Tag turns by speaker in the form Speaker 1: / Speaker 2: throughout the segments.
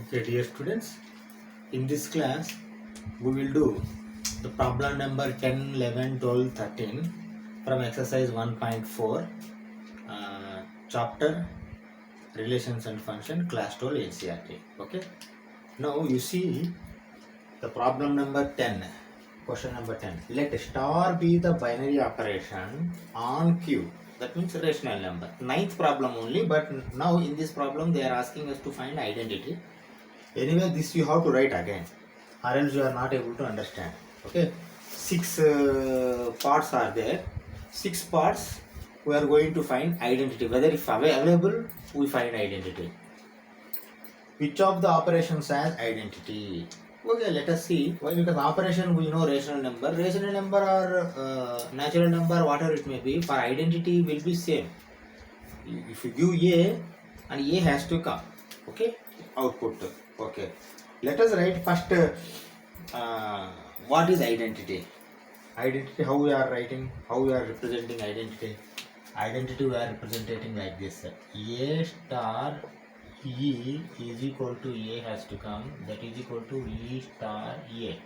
Speaker 1: Okay, dear students, in this class we will do the problem number 10, 11, 12, 13 from exercise 1.4, chapter relations and function, class 12 NCERT. Okay, now you see the problem number 10, question number 10. Let star be the binary operation on Q. That means rational number. Ninth problem only, but now in this problem they are asking us to find identity. Anyway, this you have to write again, or else you are not able to understand. Okay, six parts are there. Six parts we are going to find identity. Whether if available, we find identity. Which of the operations has identity? Okay, let us see. Why? Because operation we know rational number. Rational number or natural number, whatever it may be, for identity will be same. If you give A and A has to come. Okay, output. Okay, let us write first what is identity. Identity, how we are writing, how we are representing identity. Identity we are representing like this. A star E is equal to A has to come, that is equal to E star A.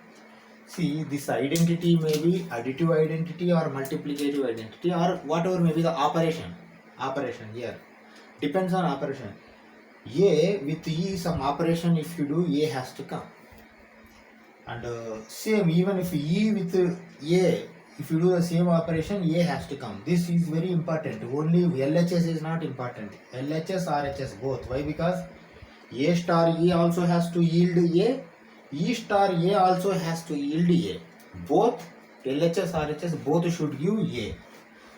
Speaker 1: See, this identity may be additive identity or multiplicative identity or whatever may be the operation here, depends on operation. A with E, some operation if you do, A has to come. And same, even if E with A, if you do the same operation, A has to come. This is very important. Only LHS is not important. LHS, RHS both. Why? Because A star E also has to yield A. E star A also has to yield A. Both LHS, RHS both should give A.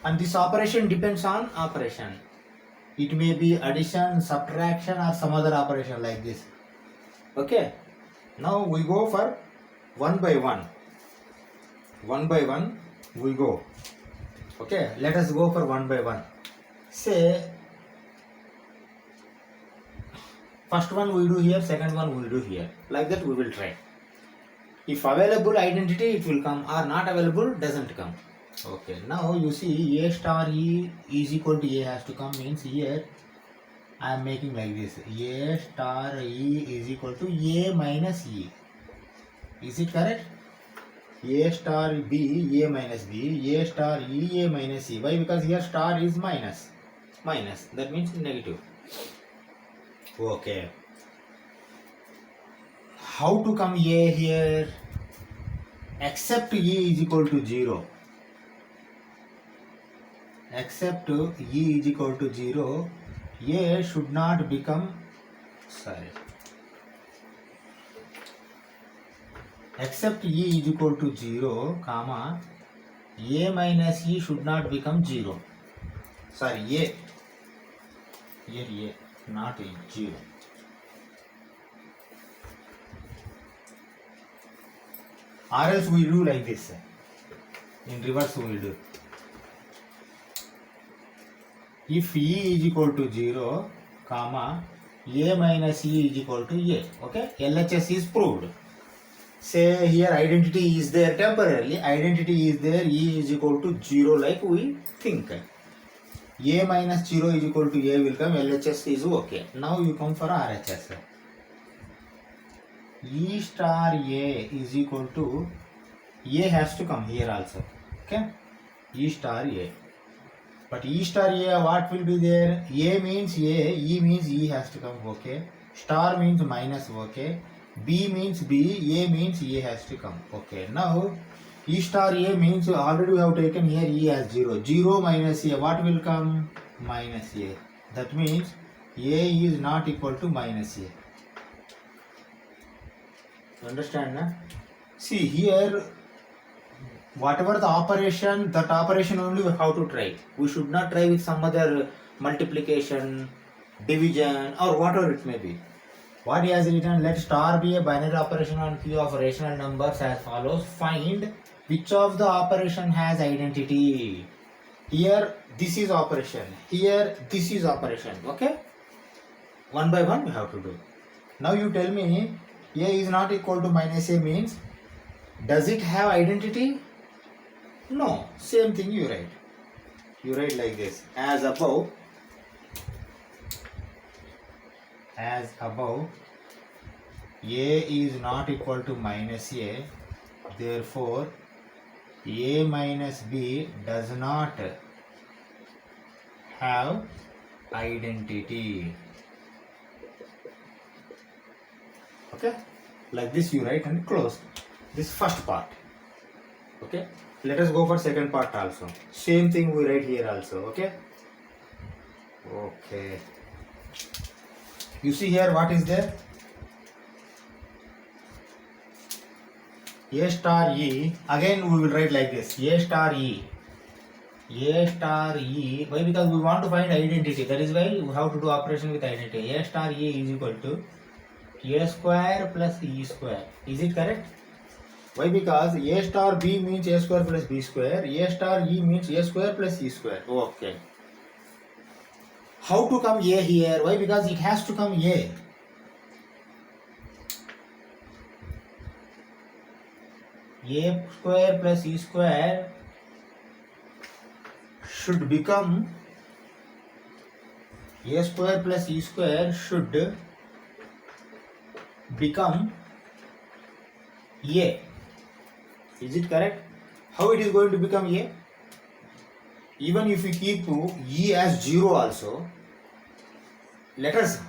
Speaker 1: And this operation depends on operation. It may be addition, subtraction or some other operation like this. Okay. Now we go for one by one. One by one we go. Okay. Let us go for one by one. Say first one we do here, second one we do here. Like that we will try. If available identity it will come, or not available doesn't come. Okay, now you see A star E is equal to A has to come, means here I am making like this. A star E is equal to A minus E. Is it correct? A star B, A minus B, A star E, A minus E. Why? Because here star is minus. Minus, that means negative. Okay. How to come A here? Except E is equal to 0. Except E is equal to 0, A should not become, except E is equal to 0, comma, A minus E should not become 0. Sorry, A. Here A, not 0. Or else we do like this. In reverse we will do. If E is equal to 0, comma, A minus E is equal to A. Okay, LHS is proved. Say here identity is there temporarily, identity is there, E is equal to 0 like we think. A minus 0 is equal to A will come, LHS is okay. Now you come for RHS. E star A is equal to, A has to come here also. Okay, E star A. But E star A, what will be there? A means A, E means E has to come, okay. Star means minus, okay. B means B, A means A has to come, okay. Now, E star A means already we have taken here E as 0. 0 minus A, what will come? Minus A. That means A is not equal to minus A. Understand, na? See here, whatever the operation, that operation only we have to try. We should not try with some other multiplication, division or whatever it may be. What he has written, let star be a binary operation on Q of rational numbers as follows. Find which of the operation has identity. Here this is operation, here this is operation. Okay, one by one we have to do. Now you tell me A is not equal to minus A means, does it have identity? No, same thing you write. You write like this, as above, A is not equal to minus A, therefore A minus B does not have identity. Okay, like this you write and close this first part. Okay, let us go for second part also. Same thing we write here also. Okay. Okay. You see here what is there? A star E. Again we will write like this. A star E. A star E. Why? Because we want to find identity. That is why we have to do operation with identity. A star E is equal to A square plus E square. Is it correct? Why? Because A star B means A square plus B square. A star E means A square plus E square. Okay. How to come A here? Why? Because it has to come A. A square plus E square should become A square plus E square should become A. Is it correct? How it is going to become A? Even if we keep E as 0 also, let us,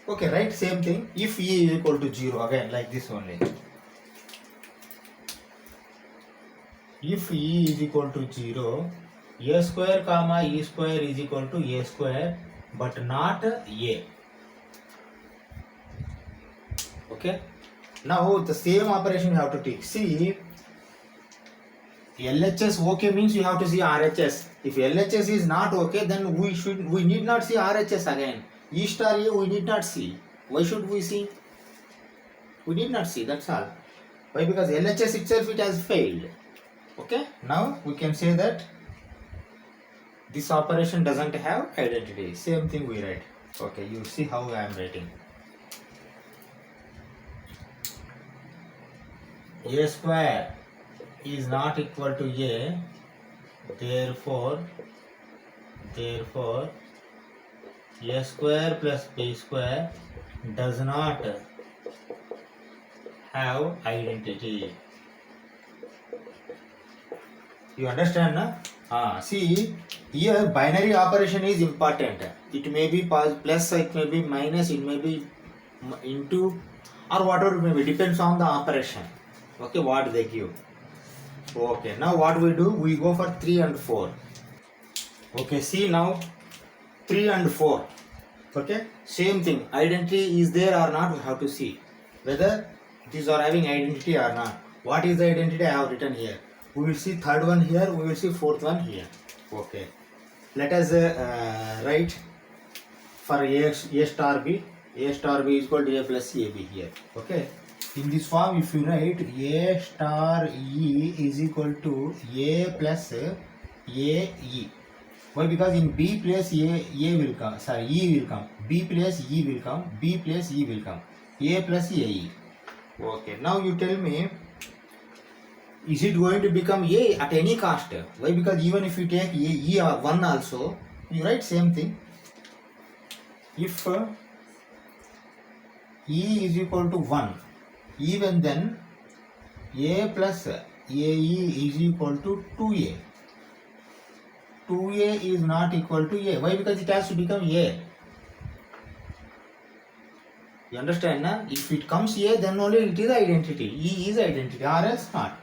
Speaker 1: okay, right, same thing. If E is equal to 0, again like this only. If E is equal to 0, A square comma E square is equal to A square, but not A. Okay. Now the same operation you have to take. See, LHS okay means you have to see RHS. If LHS is not okay, then we need not see RHS again. E star A we need not see. Why should we see? We need not see, that's all. Why? Because LHS itself it has failed. Okay, now we can say that this operation doesn't have identity. Same thing we write. Okay, you see how I am writing. A square is not equal to A, therefore A square plus B square does not have identity. You understand, na? See, here binary operation is important. It may be plus, it may be minus, it may be into, or whatever it may be, depends on the operation. Okay, what they give. Okay, now what we do? We go for 3 and 4. Okay, see now 3 and 4. Okay, same thing. Identity is there or not, we have to see whether these are having identity or not. What is the identity? I have written here. We will see third one here, we will see fourth one here. Okay, let us write for A star B. A star B is equal to A plus AB here. Okay, in this form if you write A star E is equal to A plus AE. Why? Because in B place A will come, sorry, E will come. B place E will come. B place E will come. A plus AE. Okay, now you tell me, is it going to become A at any cost? Why? Because even if you take E or 1 also, you write same thing. If E is equal to 1, even then A plus AE is equal to 2A. 2A is not equal to A. Why? Because it has to become A. You understand, na? If it comes A, then only it is identity. E is identity, or else not.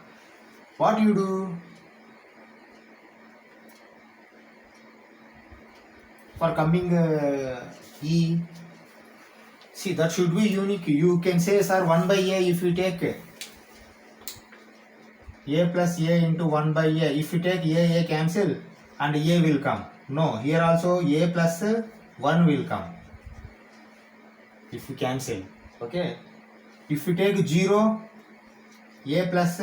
Speaker 1: What you do? For coming E, see, that should be unique. You can say, sir, 1 by A if you take A plus A into 1 by A. If you take A cancel and A will come. No, here also A plus 1 will come. If you cancel. Okay. If you take 0, A plus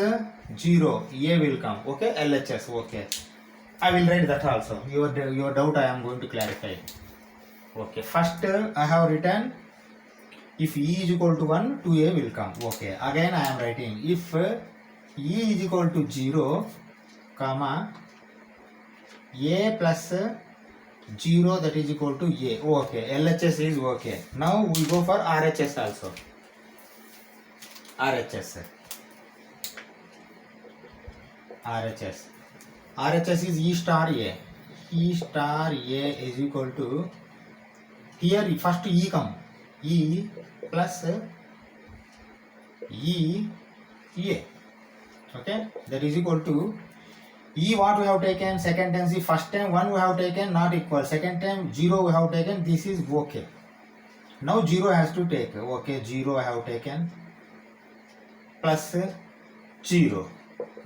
Speaker 1: 0, A will come. Okay, LHS. Okay. I will write that also. Your doubt I am going to clarify. Okay. First I have written if E is equal to 1, 2A will come. Okay. Again I am writing if E is equal to 0, comma A plus 0 that is equal to A. Okay. LHS is okay. Now we go for RHS also. RHS. RHS is E star A. E star A is equal to, here first E come, E plus E A. Okay, that is equal to E what we have taken second time. See, first time 1 we have taken not equal, second time 0 we have taken, this is okay. Now 0 has to take, okay, 0 I have taken plus 0,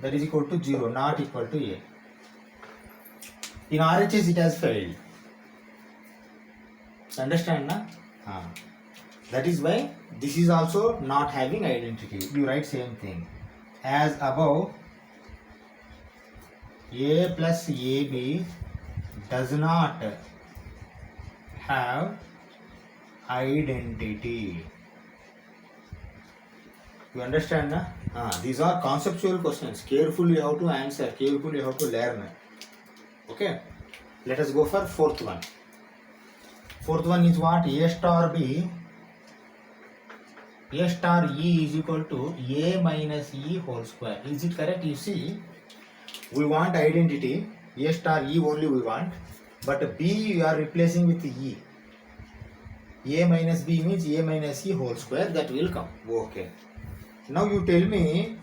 Speaker 1: that is equal to 0, not equal to A. In RHS it has failed. Understand na? That is why this is also not having identity. You write same thing as above. A plus AB does not have identity. You understand na? These are conceptual questions. Carefully you have to answer, carefully you have to learn. Okay, let us go for fourth one. Fourth one is what? A star B, A star E is equal to A minus E whole square. Is it correct? You see, we want identity. A star E only we want, but B you are replacing with E. A minus B means A minus E whole square, that will come. Okay. Now you tell me,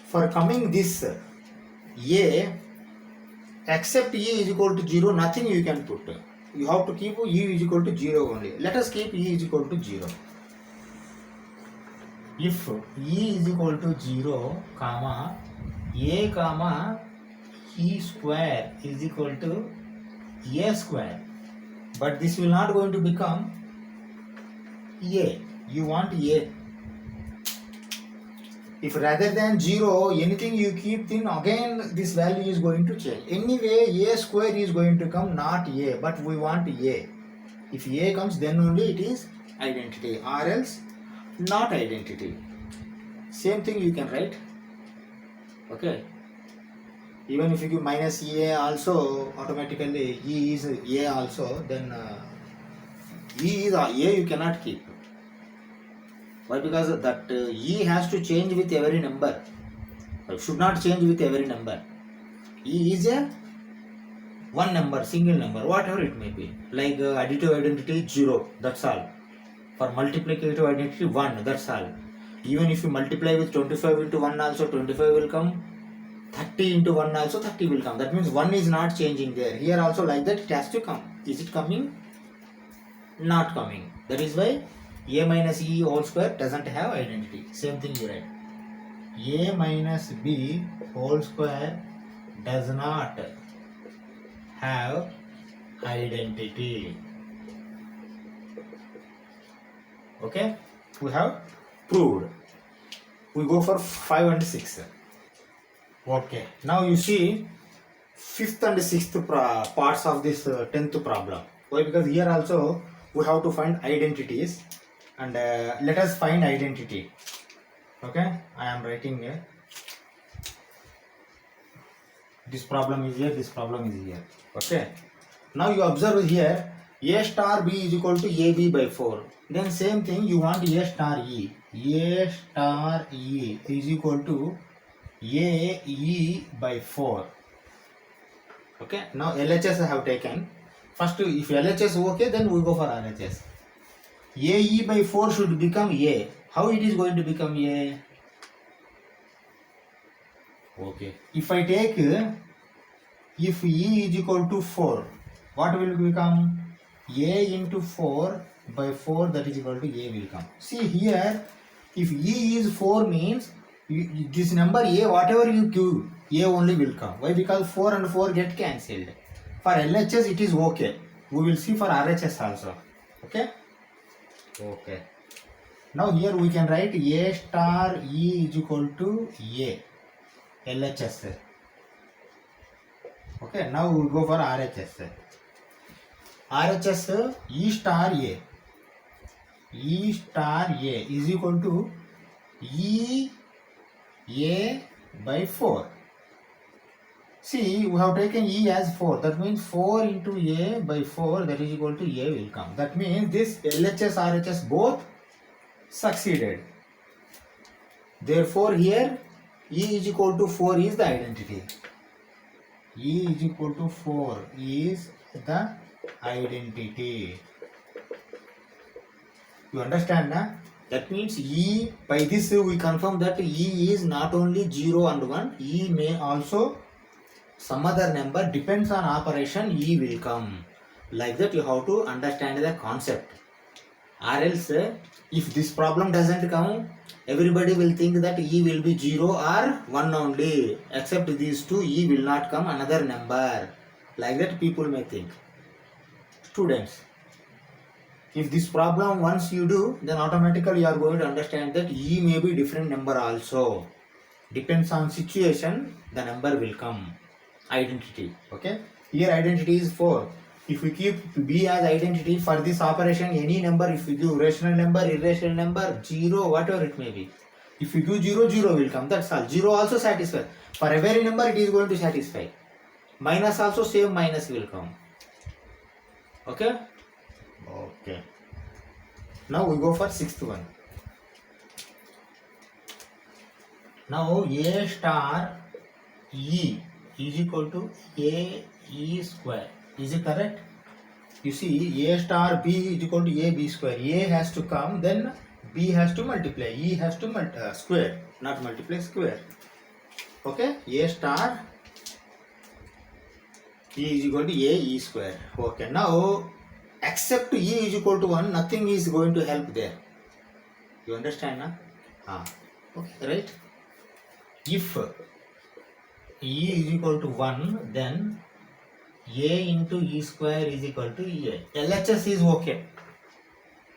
Speaker 1: for coming this A, except E is equal to 0, nothing you can put. You have to keep E is equal to 0 only. Let us keep E is equal to 0. If E is equal to 0, comma, A comma E square is equal to A square. But this will not going to become A. You want A. If rather than 0, anything you keep, then again this value is going to change. Anyway, A square is going to come, not A, but we want A. If A comes, then only it is identity, or else not identity. Same thing you can write. Okay. Even if you give minus A also, automatically E is A also, then E is A you cannot keep. Why? Because that E has to change with every number. It should not change with every number. E is a one number, single number, whatever it may be. Like additive identity 0, that's all. For multiplicative identity 1, that's all. Even if you multiply with 25 into 1 also, 25 will come. 30 into 1 also, 30 will come. That means 1 is not changing there. Here also like that, it has to come. Is it coming? Not coming. That is why A minus E whole square doesn't have identity. Same thing you write. A minus B whole square does not have identity. Okay, we have proved. We go for 5 and 6. Okay, now you see 5th and 6th parts of this 10th problem. Why? Because here also we have to find identities, and let us find identity. Okay, I am writing here. This problem is here, this problem is here. Okay, now you observe here, A star B is equal to AB by 4. Then same thing, you want A star E. A star E is equal to AE by 4. Okay, now LHS I have taken. First, if LHS okay, then we go for RHS. AE by 4 should become A. How it is going to become A? Okay, if I take, if E is equal to 4, what will become? A into 4 by 4, that is equal to A will come. See here, if E is 4 means, this number A, whatever you give, A only will come. Why? Because 4 and 4 get cancelled. For LHS it is okay. We will see for RHS also. Okay? Okay. Now here we can write A star E is equal to A. LHS. Okay, now we go for RHS. RHS E star A. E star A is equal to E A by 4. See, we have taken E as 4. That means 4 into A by 4, that is equal to A will come. That means this LHS, RHS both succeeded. Therefore here E is equal to 4 is the identity. E is equal to 4 is the identity. You understand, na? That means E, by this we confirm that E is not only 0 and 1, E may also some other number, depends on operation, E will come. Like that you have to understand the concept. Or else if this problem doesn't come, everybody will think that E will be 0 or 1 only. Except these two, E will not come another number. Like that people may think. Students, if this problem once you do, then automatically you are going to understand that E may be different number also. Depends on situation, the number will come. Identity. Okay. Here identity is 4. If we keep B as identity for this operation, any number, if we give rational number, irrational number, 0, whatever it may be. If we give 0, 0 will come. That's all. 0 also satisfies. For every number it is going to satisfy. Minus also same minus will come. Okay. Okay. Now we go for 6th one. Now A star E is equal to A E square. Is it correct? You see, A star B is equal to A B square. A has to come, then B has to multiply. E has to square, not multiply, square. Okay? A star E is equal to A E square. Okay. Now, except E is equal to 1, nothing is going to help there. You understand, na? Okay, right? If E is equal to 1, then A into E square is equal to A. LHS is okay.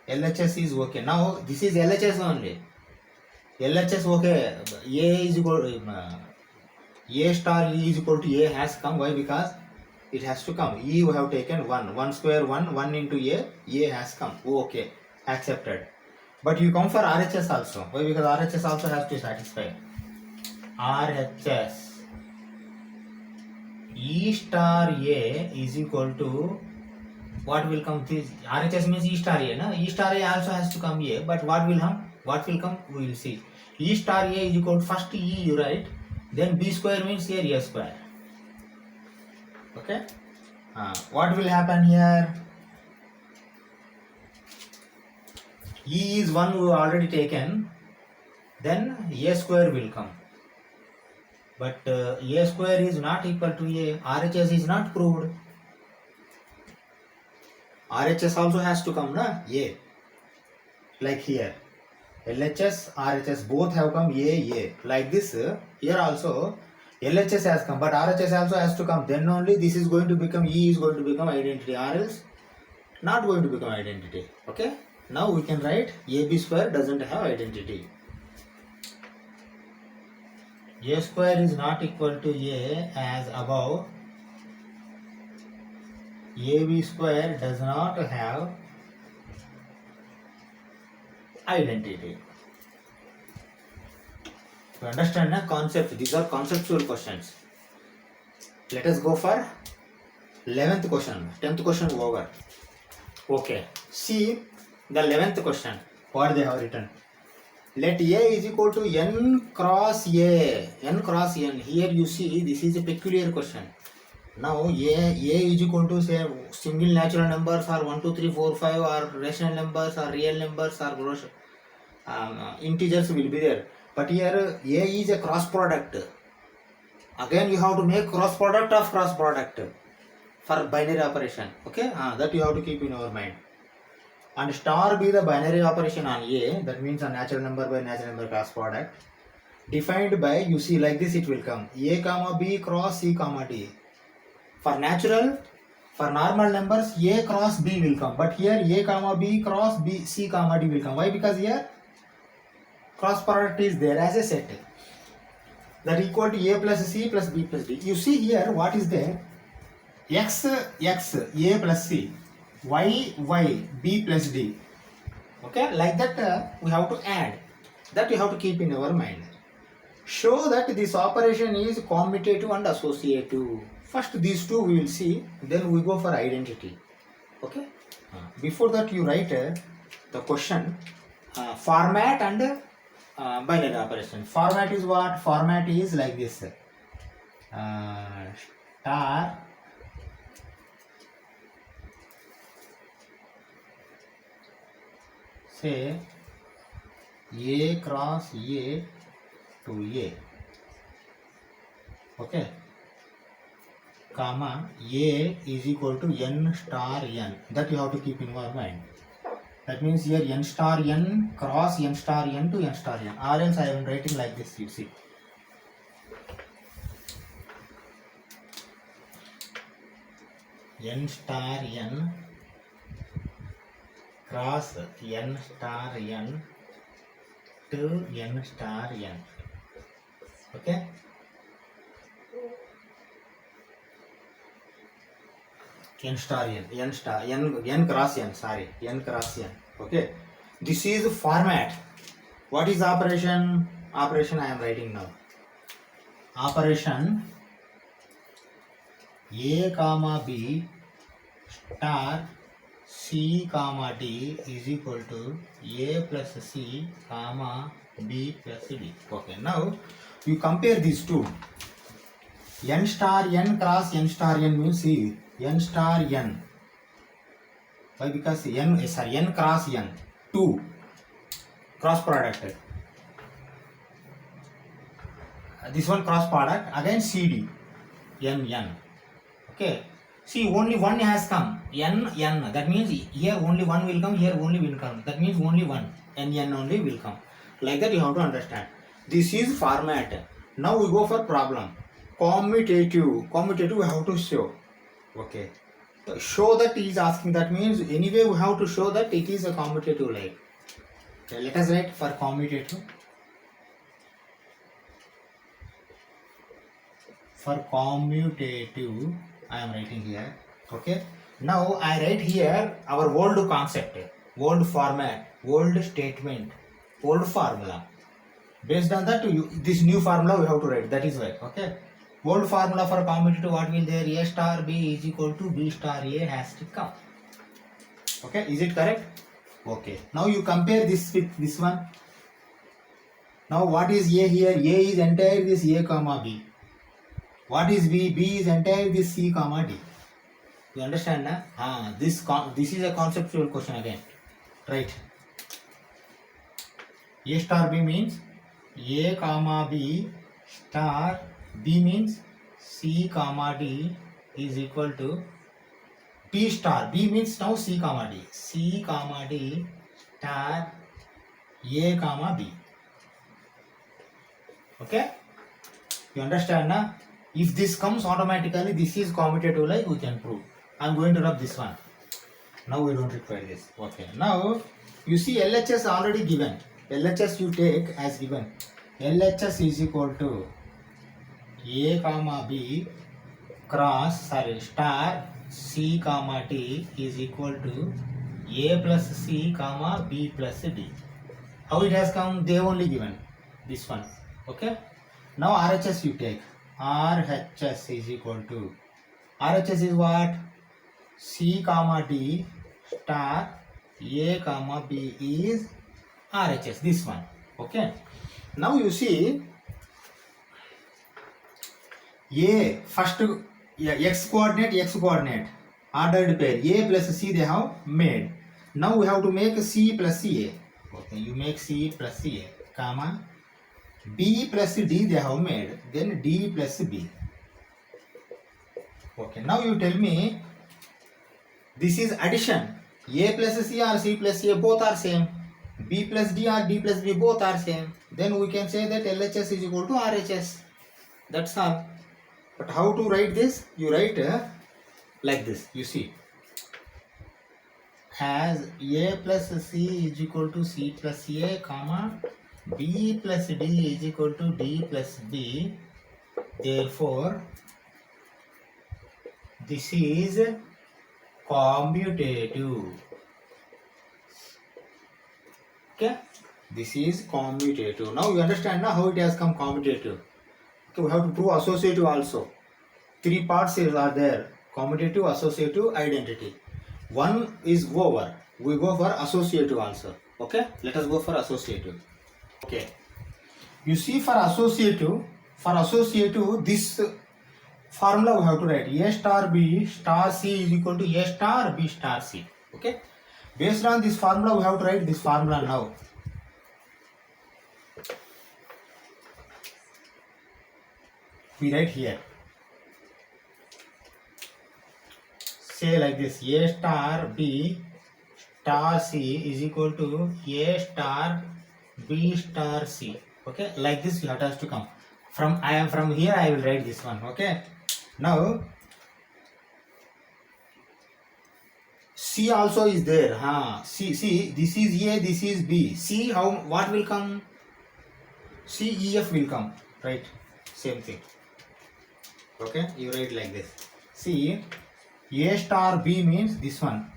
Speaker 1: LHS is okay. Now this is LHS only. LHS okay. A is equal to A star E is equal to A has come. Why? Because it has to come. E we have taken 1. 1 square 1. 1 into A has come. Okay. Accepted. But you come for RHS also. Why? Because RHS also has to satisfy. RHS E star A is equal to what will come? This RHS means E star A, na? E star A also has to come A, but what will come? What will come? We will see. E star A is equal to first E you write, then B square means A square. Okay? What will happen here? E is 1 we already taken, then A square will come. But A square is not equal to A. RHS is not proved. RHS also has to come, na? A. Like here. LHS, RHS both have come A. Like this, here also LHS has come, but RHS also has to come. Then only this is going to become, E is going to become identity, or else not going to become identity. Okay? Now we can write AB square doesn't have identity. A square is not equal to A as above. AB square does not have identity. You understand the concept? These are conceptual questions. Let us go for 11th question. 10th question over. Okay. See the 11th question. What they have written. Let A is equal to N cross A. N cross N. Here you see this is a peculiar question. Now A is equal to say single natural numbers or 1, 2, 3, 4, 5 or rational numbers or real numbers or gross integers will be there. But here A is a cross product. Again you have to make cross product of cross product for binary operation. Okay, that you have to keep in your mind. And star be the binary operation on A, that means a natural number by natural number cross product, defined by, you see like this it will come, A comma B cross C comma D. For natural, for normal numbers, A cross B will come, but here A comma B cross B C comma D will come. Why? Because here cross product is there as a set, that equal to A plus C plus B plus D. You see here what is there? X A plus C, Y B plus D. Okay, like that we have to add. That you have to keep in our mind. Show that this operation is commutative and associative. First these two we will see, then we go for identity. Okay. Before that you write the question, format and binary operation. Format is what? Format is like this. Star say A cross A to A. Okay. Comma A is equal to n star n. That you have to keep in your mind. That means here n star n cross n star n to n star n. Or else I am writing like this, you see. N star n cross n star n to n star n. Okay. N star n cross n, sorry, n cross n. Okay. This is format. What is operation? Operation I am writing now. Operation A comma B star C comma D is equal to A plus C comma B plus D. Okay. Now you compare these two. N star n cross n star n means see n star n. Why? Because n cross n, 2 cross product. This one cross product again CD n. Okay. See, only one has come n. That means here only one will come, here only will come. That means only one n only will come. Like that you have to understand. This is format. Now we go for problem. Commutative. Commutative we have to show. Okay. So show that he is asking. That means anyway we have to show that it is a commutative like. Okay, let us write for commutative. For commutative I am writing here. Okay. Now I write here our old concept, old format, old statement, old formula. Based on that, this new formula we have to write. That is why. Okay. Old formula for commutative, what will there? A star B is equal to B star A has to come. Okay. Is it correct? Okay. Now you compare this with this one. Now what is A here? A is entire this A comma B. What is B? B is entire this C comma D. You understand na? This is a conceptual question again. Right. A star B means A comma B star B means C comma D is equal to B star. B means now C comma D. C comma D star A comma B. Okay? You understand na? If this comes automatically, this is commutative like we can prove. I am going to rub this one. Now we don't require this. Okay. Now you see LHS already given. LHS you take as given. LHS is equal to A comma B cross star C comma D is equal to A plus C comma B plus D. How it has come? They only given this one. Okay. Now RHS you take. RHS is equal to RHS is what? C comma D star A comma B is RHS. This one. Okay. Now you see A first x coordinate ordered pair A plus C they have made. Now we have to make C plus A. Okay. You make C plus A comma B plus D they have made, then D plus B. Okay, now you tell me this is addition. A plus C or C plus A both are same. B plus D or D plus B both are same. Then we can say that LHS is equal to RHS. That's all. But how to write this? You write like this. You see. As A plus C is equal to C plus A, comma B plus D is equal to D plus B. Therefore, this is commutative. Okay, this is commutative. Now you understand now how it has come commutative. Okay, we have to prove associative also. 3 parts are there: commutative, associative, identity. One is over. We go for associative also. Okay, let us go for associative. Okay, You see, for associative, this formula we have to write A star B star C is equal to A star B star C. Okay. Based on this formula, we have to write this formula now. We write here. Say like this: A star B star C is equal to A star B star C. Okay, like this it has to come. From here I will write this one. Okay. Now C also is there. See, this is A, this is B. See what will come? C E F will come. Right? Same thing. Okay, you write like this. See, A star B means this one.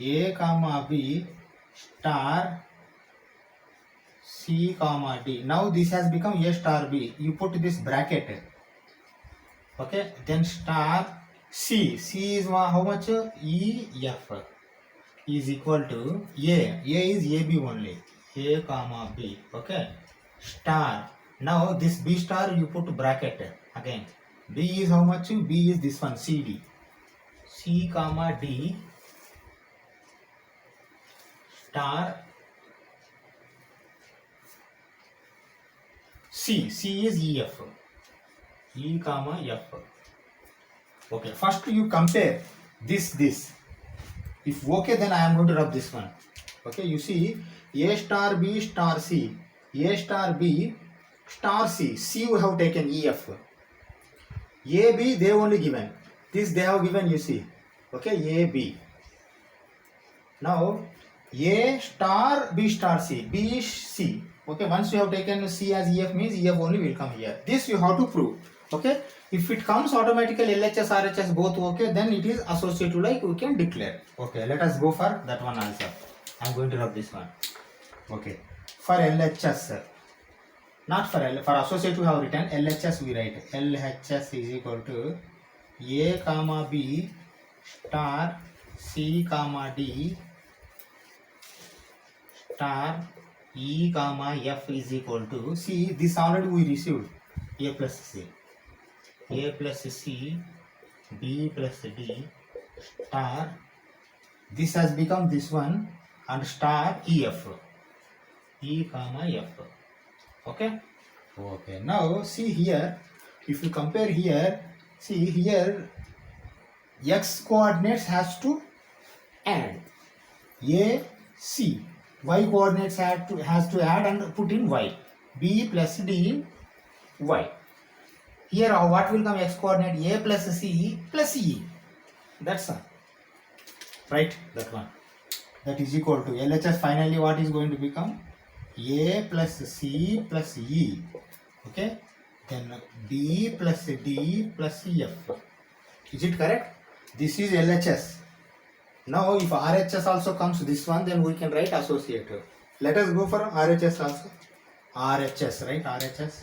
Speaker 1: A comma B star C comma D. Now this has become A star B. You put this bracket. Okay, then star C. C is how much? E F is equal to A. A is AB only. A comma B. Okay, star. Now this B star you put bracket again. B is how much? B is this one, CD. C comma D star C. C is EF. E comma F. Okay, first you compare this. If okay, then I am going to rub this one. Okay, you see A star B star C. A star B star C. C we have taken EF. A, B, they only given. This they have given, you see. Okay, A, B. Now, A star B star C. B is C. Okay, once you have taken C as EF means EF only will come here. This you have to prove. Okay, if it comes automatically LHS, RHS both okay, then it is associative like we can declare. Okay, let us go for that one also. I am going to rub this one. Okay, for LHS. Not for L, for associative we have written LHS we write. LHS is equal to A comma B star C comma D star E comma F is equal to, see this already we received, A plus C. A plus C B plus D star, this has become this one, and star EF. E comma F. Okay. Okay. Now see here, if you compare here, see here, x coordinates has to add A C, y coordinates has to add and put in y, B plus D y. Here what will come? X coordinate A plus C plus E. That's all. Right? That one. That is equal to LHS. Finally, what is going to become? A plus C plus E. Okay, then B plus D plus F. Is it correct? This is LHS. Now if RHS also comes this one, then we can write associative. Let us go for RHS also. RHS, right? RHS.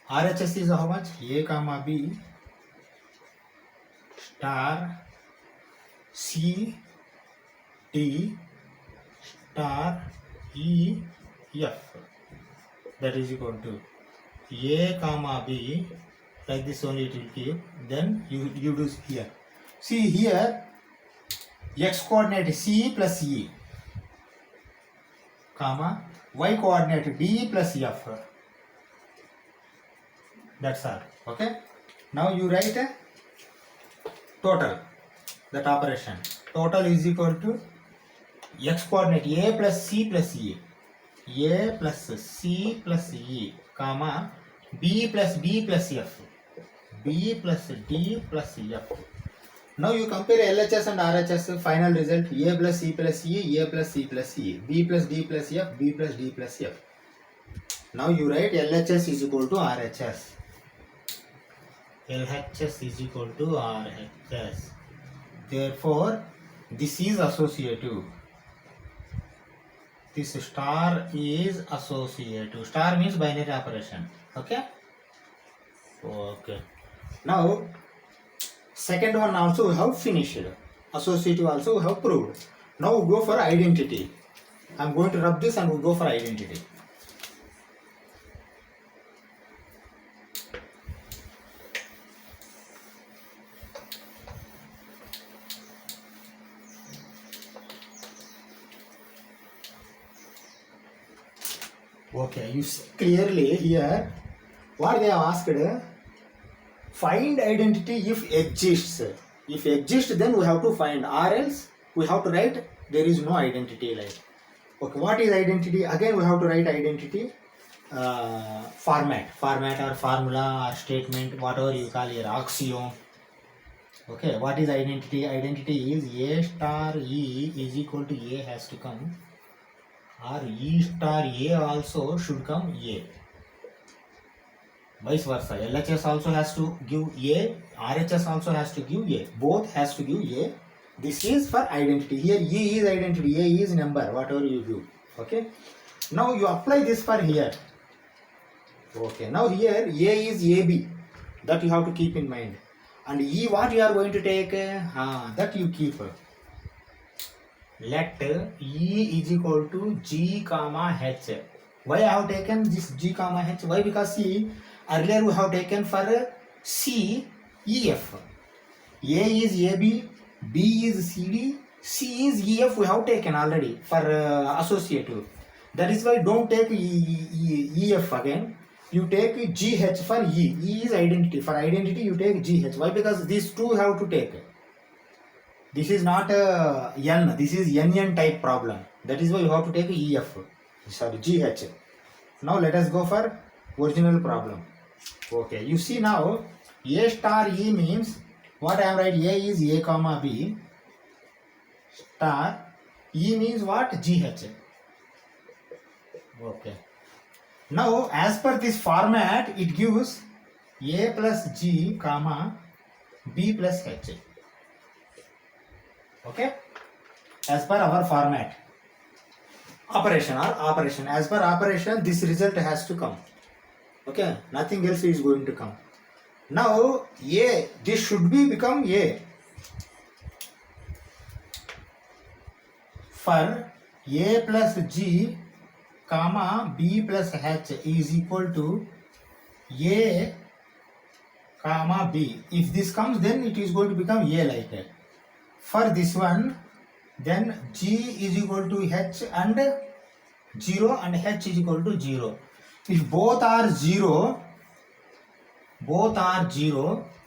Speaker 1: RHS is how much? A comma B star C D star E F. That is equal to A comma B, like this only it will keep. Then you do here. See here, x coordinate C plus E, comma y coordinate D plus F. That's all. Okay. Now you write a total. That operation. Total is equal to x coordinate A plus C plus E. A plus C plus E, comma B plus D plus F. B plus D plus F. Now you compare LHS and RHS. Final result: A plus C plus E, A plus C plus E, B plus D plus F, B plus D plus F. Now you write LHS is equal to RHS. LHS is equal to RHS. Therefore, this is associative. This star is associative. Star means binary operation. Okay. Okay. Now, second one also we have finished. Associative also we have proved. Now we go for identity. I am going to rub this and we go for identity. Okay, you see clearly here what they have asked. Find identity if exists. If exists, then we have to find, or else we have to write there is no identity. Like, okay, what is identity? Again, we have to write identity format or formula or statement, whatever you call your axiom. Okay, what is identity? Identity is A star E is equal to A has to come, or E star A also should come A. Vice versa. LHS also has to give A, RHS also has to give A. Both has to give A. This is for identity. Here E is identity, A is number, whatever you do. Okay. Now you apply this for here. Okay. Now here A is AB. That you have to keep in mind. And E what you are going to take? That you keep. Let E is equal to G comma H. Why I have taken this G comma H? Why? Because see, earlier we have taken for C, E, F. A is AB, B is CD, C is EF we have taken already for associative. That is why don't take EF again. You take GH for E. E is identity. For identity you take GH. Why? Because these two have to take. This is not N. This is NN type problem. That is why you have to take EF. Sorry, GH. Now let us go for original problem. Okay, you see now A star E means what I am writing. A is A comma B star, E means what? GH. Okay. Now as per this format it gives A plus G comma B plus H. Okay, as per our format. Operation. As per operation this result has to come. Okay, nothing else is going to come. Now A, this should be become A. For A plus G comma B plus H is equal to A comma B. If this comes, then it is going to become A like that. For this one, then G is equal to H and 0 and H is equal to 0. If both are 0,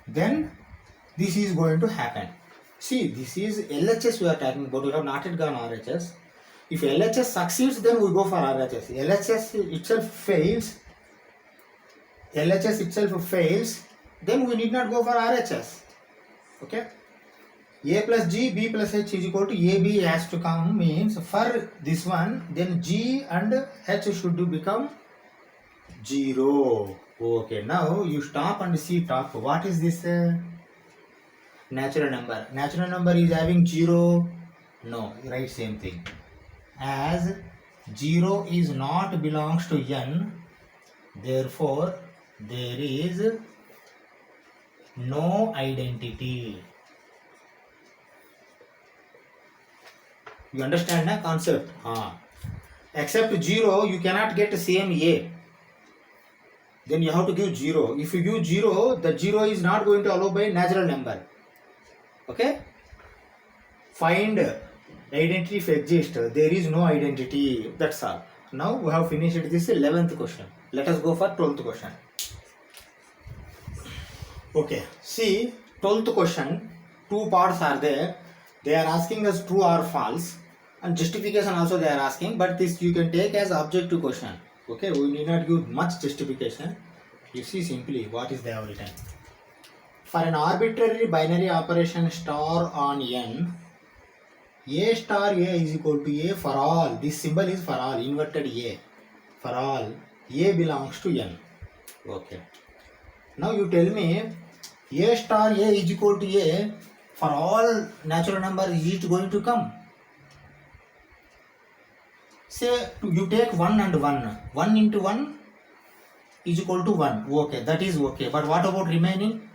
Speaker 1: then this is going to happen. See, this is LHS we are talking about. We have not yet gone RHS. If LHS succeeds, then we go for RHS. LHS itself fails, then we need not go for RHS. Okay. A plus G, B plus H is equal to AB has to come, means for this one, then G and H should become 0. Okay, now you stop and see top. What is this? Natural number. Natural number is having 0. No, write same thing. As 0 is not belongs to N, therefore there is no identity. You understand the concept? Except 0, you cannot get the same A. Then you have to give 0. If you give 0, the 0 is not going to allow by natural number. Okay? Find identity if exists. There is no identity. That's all. Now we have finished this 11th question. Let us go for 12th question. Okay. See, 12th question, two parts are there. They are asking us true or false, and justification also they are asking, but this you can take as objective question. Okay, we need not give much justification. You see simply what is they have written. For an arbitrary binary operation star on N, A star A is equal to A for all. This symbol is for all, inverted A. For all, A belongs to N. Okay. Now you tell me A star A is equal to A. For all natural numbers, is it going to come? Say you take 1 and 1. 1 into 1 is equal to 1. Okay, that is okay. But what about remaining?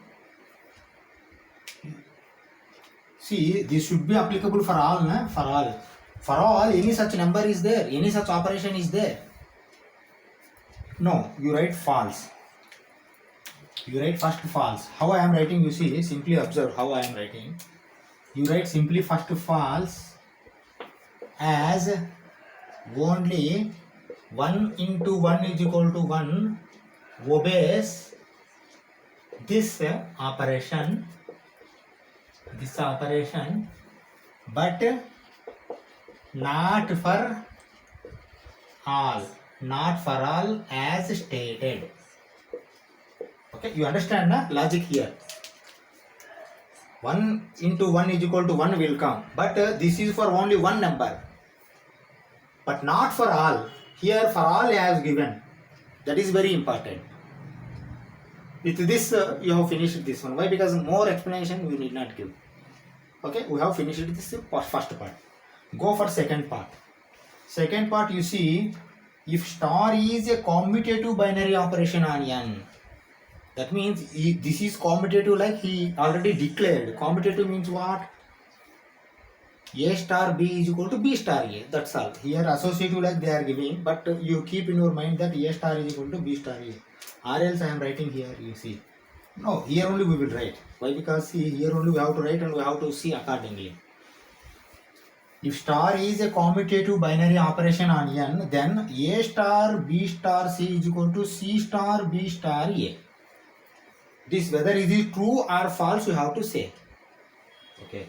Speaker 1: See, this should be applicable for all, na? For all. For all, any such number is there. Any such operation is there. No, you write false. You write first false. How I am writing, you see, simply observe how I am writing. You write simply first false as only 1 into 1 is equal to 1 obeys this operation, but not for all as stated. Okay, you understand the logic here? 1 into 1 is equal to 1 will come, but this is for only one number, but not for all. Here for all as given. That is very important. With this you have finished this one. Why? Because more explanation we need not give. Okay, we have finished this first part. Go for second part. Second part, you see, if star is a commutative binary operation on n, that means this is commutative, like he already declared. Commutative means what? A star B is equal to B star A. That's all. Here associative like they are giving, but you keep in your mind that A star is equal to B star A. Or else I am writing here, you see. No, here only we will write. Why? Because see, here only we have to write and we have to see accordingly. If star is a commutative binary operation on n, then A star B star C is equal to C star B star A. This whether it is true or false you have to say. Okay.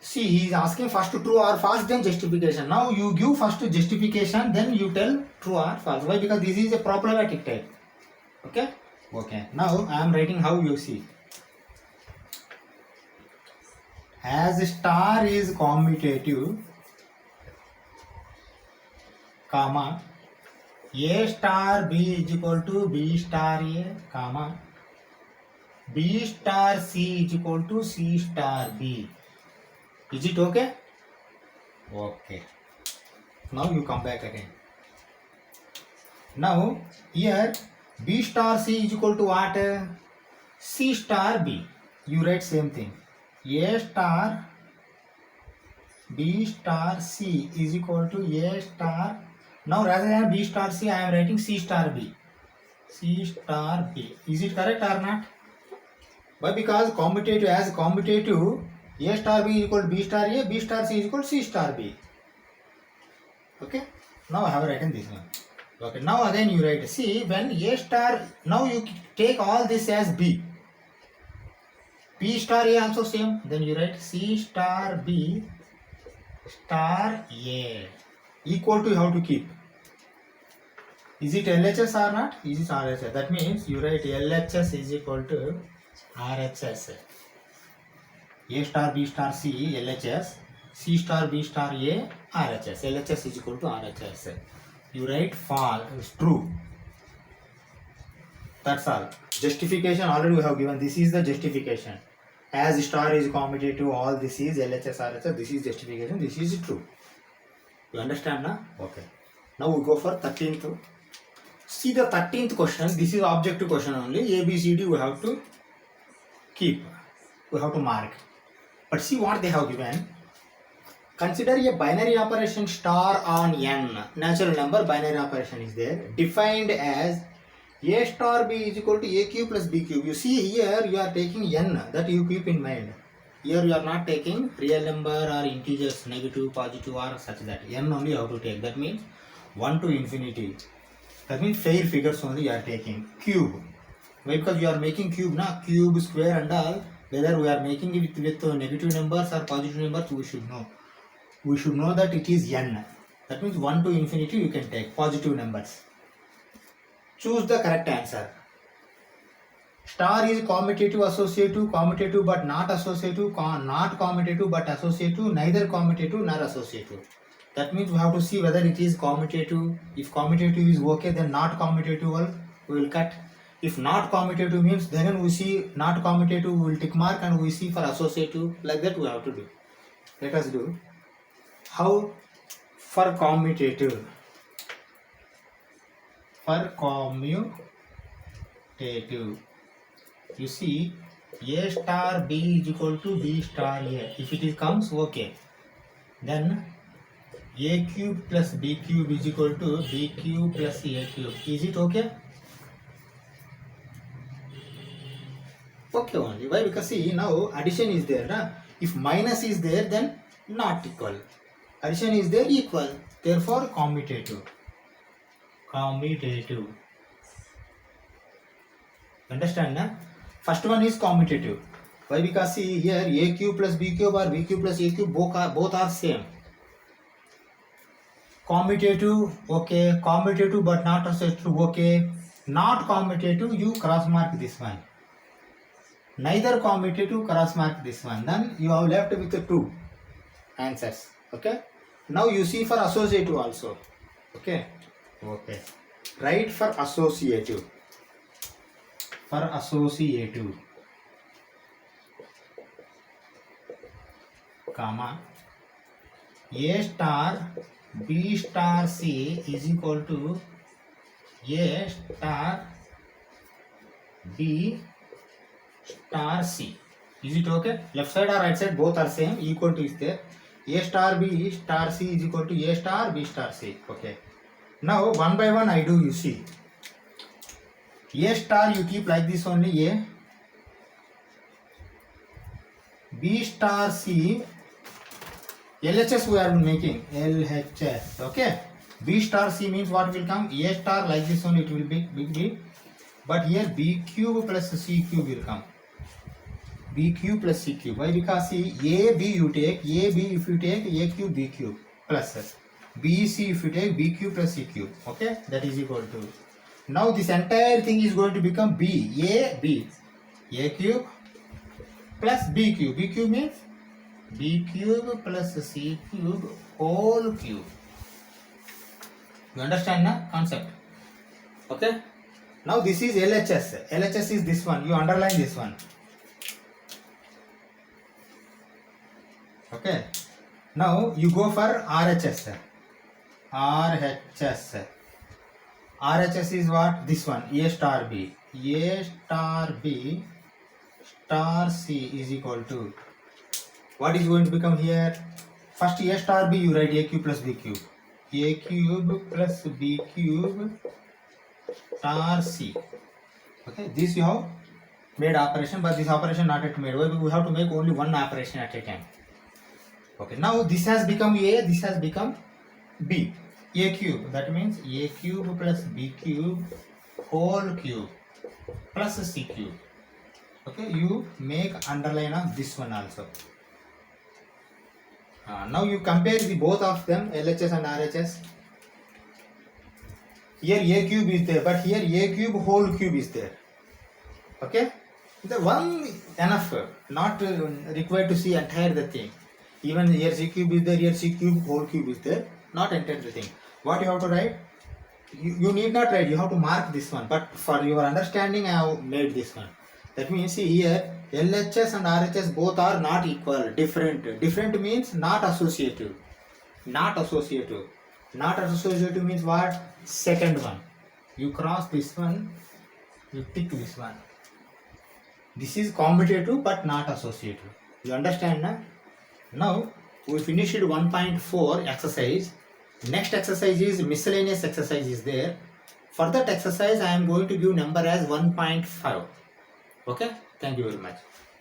Speaker 1: See, he is asking first true or false, then justification. Now you give first justification, then you tell true or false. Why? Because this is a problematic type. Okay? Okay. Now I am writing how you see. As star is commutative, comma, A star B is equal to B star A, comma, B star C is equal to C star B. Is it okay? Okay. Now you come back again. Now here B star C is equal to what? C star B. You write same thing. A star B star C is equal to A star. Now rather than B star C, I am writing C star B. C star B. Is it correct or not? Why? Because commutative, as commutative, A star B is equal to B star A, B star C is equal to C star B. Okay. Now I have written this one. Okay. Now again you write. See, when A star, now you take all this as B. B star A also same. Then you write C star B star A equal to, you have to keep. Is it LHS or not? Is it RHS? That means you write LHS is equal to RHS. A star B star C LHS, C star B star A RHS. LHS is equal to RHS. You write false, true. That's all. Justification already we have given. This is the justification. As star is commutative, all this is LHS, RHS. This is justification. This is true. You understand now? Okay. Now we go for 13th. See the 13th question. This is objective question only. A, B, C, D we have to keep. We have to mark. But see what they have given. Consider a binary operation star on n. Natural number binary operation is there. Defined as A star B is equal to A cube plus B cube. You see here you are taking n. That you keep in mind. Here you are not taking real number or integers, negative, positive or such that. N only you have to take. That means 1 to infinity. That means fair figures only you are taking. Cube. Why? Because you are making cube na, cube, square and all. Whether we are making it with negative numbers or positive numbers, we should know. We should know that it is n. That means 1 to infinity you can take positive numbers. Choose the correct answer. Star is commutative, associative but not associative, not commutative but associative, neither commutative nor associative. That means we have to see whether it is commutative. If commutative is okay, then not commutative we will cut. If not commutative means, then we see not commutative, we will tick mark and we see for associative. Like that we have to do. Let us do. How? For commutative. For commutative. You see, A star B is equal to B star A. If it comes, okay. Then A cube plus B cube is equal to B cube plus A cube. Is it okay? Okay only. Why? Because see, now addition is there. Na? If minus is there, then not equal. Addition is there equal. Therefore commutative. Understand na? First one is commutative. Why? Because see here a cube plus b cube or b cube plus a cube both are same. Commutative, okay. Commutative but not associative, okay. Not commutative, you cross mark this one. Neither commutative, cross mark this one. Then you have left with the two answers. Okay. Now you see for associative also. Okay. Okay. Write for associative. For associative, comma, A star B star C is equal to A star B star C. Is it okay? Left side or right side both are same, equal to is there. A star B star C is equal to A star B star C. Okay. Now one by one I do, you see. A star you keep like this only, A. B star C, LHS we are making, LHS, okay. B star C means what will come? A star like this only, it will be big. But here B cube plus C cube will come. B cube plus C cube. Why? Because see, A, B you take, A, B if you take, A cube, B cube plus B, C if you take, B cube plus C cube. Okay, that is equal to. Now this entire thing is going to become B, A, B. A cube plus B cube. B cube means B cube plus C cube whole cube. You understand the concept? Okay. Now this is LHS. LHS is this one. You underline this one. Okay. Now you go for RHS. RHS. RHS is what? This one. A star B. A star B star C is equal to. What is going to become here? First A star B you write A cube plus B cube. A cube plus B cube star C. Okay. This you have made operation, but this operation not yet made. We have to make only one operation at a time. Okay. Now this has become A. This has become B. A cube, that means A cube plus B cube whole cube plus C cube. Okay, you make underline of this one also. Now you compare the both of them, LHS and RHS. Here A cube is there, but here A cube whole cube is there. Okay, the one enough, not required to see entire the thing. Even here C cube is there, here C cube whole cube is there. Not entire the thing. What you have to write? You need not write, you have to mark this one. But for your understanding, I have made this one. That means see here, LHS and RHS both are not equal, different. Different means not associative. Not associative. Not associative means what? Second one. You cross this one, you tick this one. This is commutative but not associative. You understand now? Now, we finished 1.4 exercise. Next exercise is miscellaneous exercise is there. For that exercise, I am going to give number as 1.5. Okay. Thank you very much.